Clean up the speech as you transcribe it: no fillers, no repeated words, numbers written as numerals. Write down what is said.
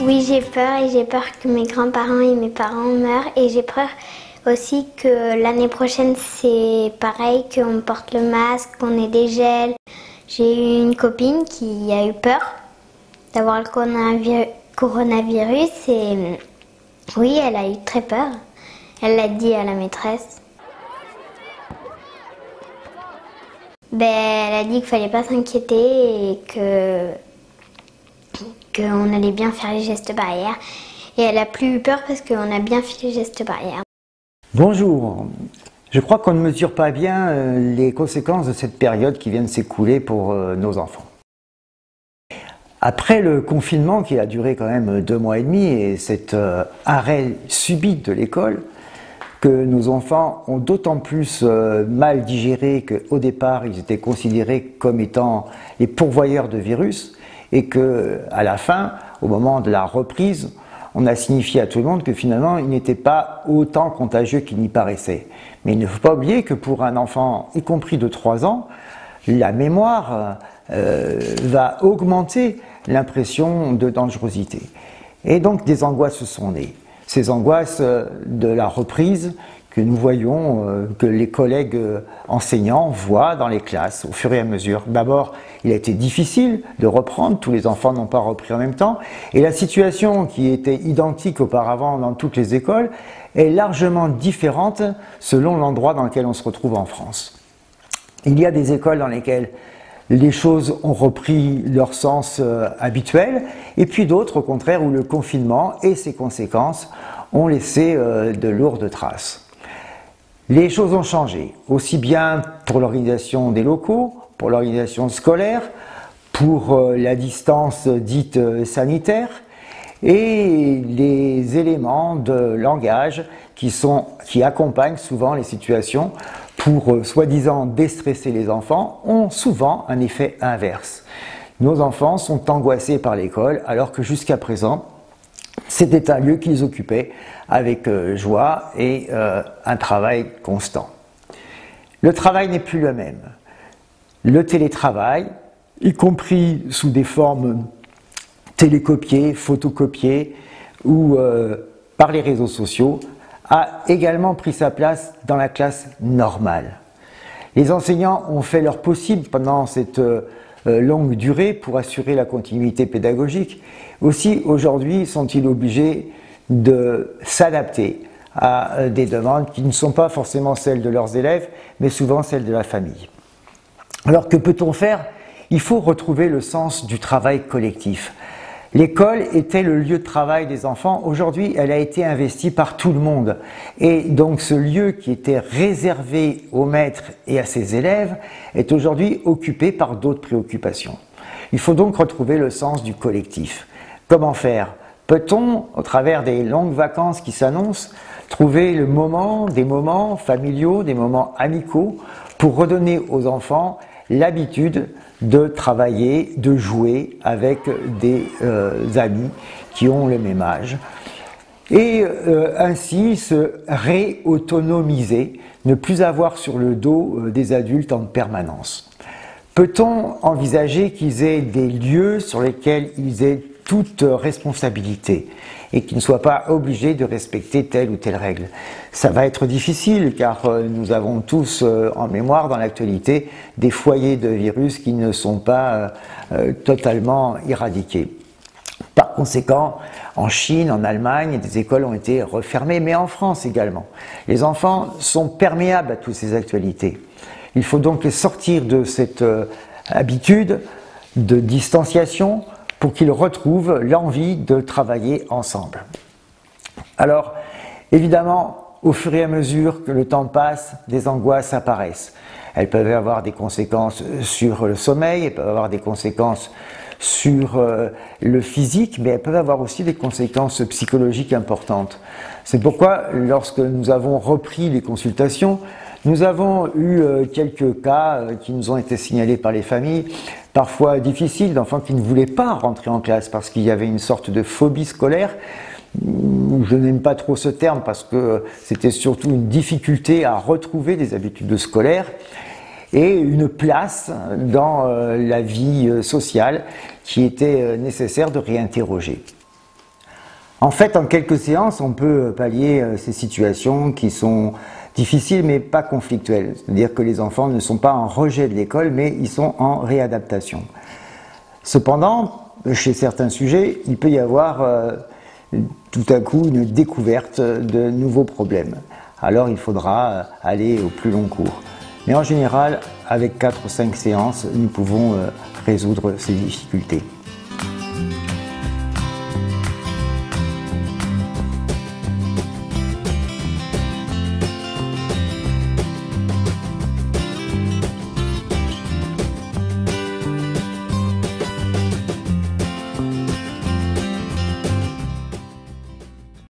Oui, j'ai peur et j'ai peur que mes grands-parents et mes parents meurent et j'ai peur aussi que l'année prochaine c'est pareil, qu'on porte le masque, qu'on ait des gels. J'ai eu une copine qui a eu peur d'avoir le coronavirus et oui, elle a eu très peur. Elle l'a dit à la maîtresse. Elle a dit qu'il fallait pas s'inquiéter et qu'on allait bien faire les gestes barrières. Et elle a plus eu peur parce qu'on a bien fait les gestes barrières. Bonjour. Je crois qu'on ne mesure pas bien les conséquences de cette période qui vient de s'écouler pour nos enfants. Après le confinement qui a duré quand même 2 mois et demi et cet arrêt subit de l'école, que nos enfants ont d'autant plus mal digéré qu'au départ ils étaient considérés comme étant les pourvoyeurs de virus et qu'à la fin, au moment de la reprise, on a signifié à tout le monde que finalement ils n'étaient pas autant contagieux qu'il n'y paraissait. Mais il ne faut pas oublier que pour un enfant, y compris de 3 ans, la mémoire va augmenter l'impression de dangerosité. Et donc des angoisses se sont nées. Ces angoisses de la reprise que nous voyons, que les collègues enseignants voient dans les classes au fur et à mesure. D'abord, il a été difficile de reprendre, tous les enfants n'ont pas repris en même temps, et la situation qui était identique auparavant dans toutes les écoles est largement différente selon l'endroit dans lequel on se retrouve en France. Il y a des écoles dans lesquelles les choses ont repris leur sens habituel, et puis d'autres, au contraire, où le confinement et ses conséquences ont laissé de lourdes traces. Les choses ont changé, aussi bien pour l'organisation des locaux, pour l'organisation scolaire, pour la distance dite sanitaire, et les éléments de langage qui accompagnent souvent les situations pour soi-disant déstresser les enfants ont souvent un effet inverse. Nos enfants sont angoissés par l'école alors que jusqu'à présent c'était un lieu qu'ils occupaient avec joie et un travail constant. Le travail n'est plus le même. Le télétravail, y compris sous des formes télécopiées, photocopiées ou par les réseaux sociaux, a également pris sa place dans la classe normale. Les enseignants ont fait leur possible pendant cette longue durée pour assurer la continuité pédagogique. Aussi, aujourd'hui, sont-ils obligés de s'adapter à des demandes qui ne sont pas forcément celles de leurs élèves, mais souvent celles de la famille. Alors, que peut-on faire? Il faut retrouver le sens du travail collectif. L'école était le lieu de travail des enfants. Aujourd'hui, elle a été investie par tout le monde. Et donc, ce lieu qui était réservé aux maîtres et à ses élèves est aujourd'hui occupé par d'autres préoccupations. Il faut donc retrouver le sens du collectif. Comment faire? Peut-on, au travers des longues vacances qui s'annoncent, trouver des moments familiaux, des moments amicaux pour redonner aux enfants l'habitude de travailler, de jouer avec des amis qui ont le même âge et ainsi se réautonomiser, ne plus avoir sur le dos des adultes en permanence. Peut-on envisager qu'ils aient des lieux sur lesquels ils aient toute responsabilité et qu'ils ne soient pas obligés de respecter telle ou telle règle? Ça va être difficile car nous avons tous en mémoire dans l'actualité des foyers de virus qui ne sont pas totalement éradiqués. Par conséquent, en Chine, en Allemagne, des écoles ont été refermées, mais en France également. Les enfants sont perméables à toutes ces actualités. Il faut donc les sortir de cette habitude de distanciation pour qu'ils retrouvent l'envie de travailler ensemble. Alors, évidemment, au fur et à mesure que le temps passe, des angoisses apparaissent. Elles peuvent avoir des conséquences sur le sommeil, elles peuvent avoir des conséquences sur le physique, mais elles peuvent avoir aussi des conséquences psychologiques importantes. C'est pourquoi, lorsque nous avons repris les consultations, nous avons eu quelques cas qui nous ont été signalés par les familles, parfois difficiles, d'enfants qui ne voulaient pas rentrer en classe parce qu'il y avait une sorte de phobie scolaire. Je n'aime pas trop ce terme parce que c'était surtout une difficulté à retrouver des habitudes scolaires et une place dans la vie sociale qui était nécessaire de réinterroger. En fait, en quelques séances, on peut pallier ces situations qui sont difficiles mais pas conflictuelles. C'est-à-dire que les enfants ne sont pas en rejet de l'école, mais ils sont en réadaptation. Cependant, chez certains sujets, il peut y avoir tout à coup une découverte de nouveaux problèmes. Alors il faudra aller au plus long cours. Mais en général, avec 4 ou 5 séances, nous pouvons résoudre ces difficultés.